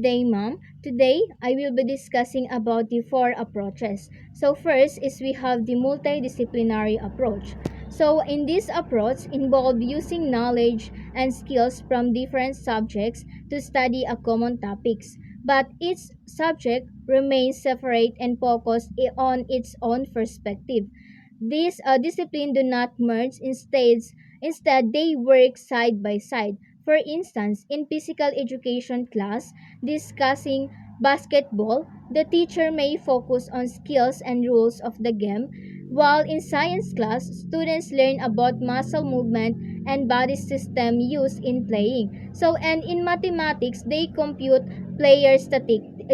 Good day, ma'am. Today, I will be discussing about the four approaches. So first is we have the multidisciplinary approach. So in this approach involve using knowledge and skills from different subjects to study a common topics. But each subject remains separate and focused on its own perspective. These disciplines do not merge, instead they work side by side. For instance, in physical education class discussing basketball, the teacher may focus on skills and rules of the game, while in science class, students learn about muscle movement and body system used in playing. So, and in mathematics, they compute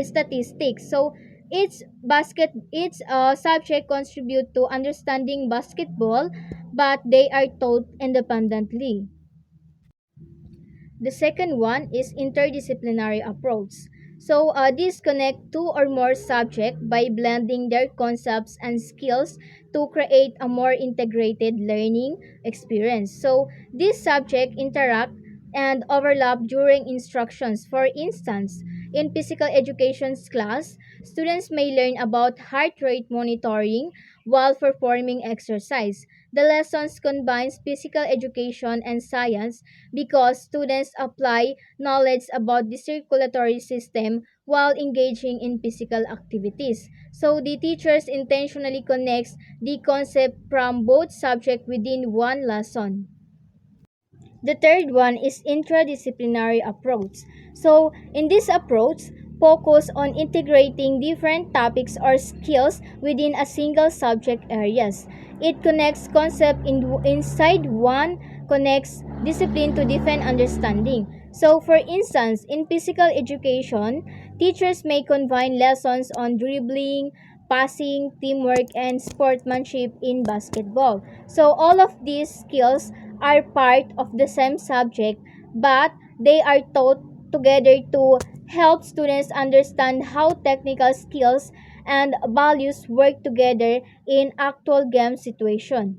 statistics. So, each subject contribute to understanding basketball, but they are taught independently. The second one is interdisciplinary approach. So these connect two or more subjects by blending their concepts and skills to create a more integrated learning experience. So these subjects interact and overlap during instructions. For instance, in physical education class, students may learn about heart rate monitoring while performing exercise. The lessons combines physical education and science because students apply knowledge about the circulatory system while engaging in physical activities. So the teachers intentionally connects the concept from both subjects within one lesson. The third one is interdisciplinary approach. So in this approach, focus on integrating different topics or skills within a single subject areas. It connects concept inside one connects discipline to different understanding. So for instance, in physical education, teachers may combine lessons on dribbling, passing, teamwork, and sportsmanship in basketball. So all of these skills are part of the same subject, but they are taught together to help students understand how technical skills and values work together in actual game situation.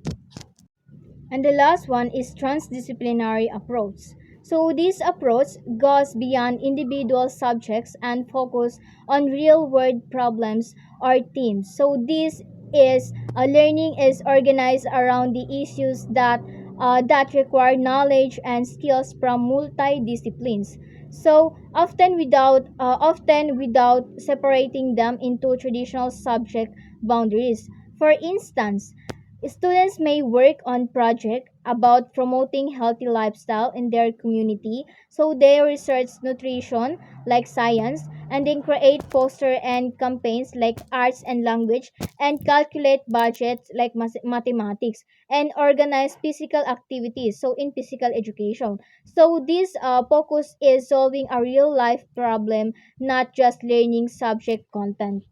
And the last one is transdisciplinary approach. So this approach goes beyond individual subjects and focus on real-world problems or themes. So this is learning is organized around the issues that require knowledge and skills from multi-disciplines. So often without separating them into traditional subject boundaries. For instance, students may work on projects about promoting healthy lifestyle in their community, so they research nutrition like science, and then create poster and campaigns like arts and language, and calculate budgets like mathematics, and organize physical activities. So in physical education, so this focus is solving a real life problem, not just learning subject content.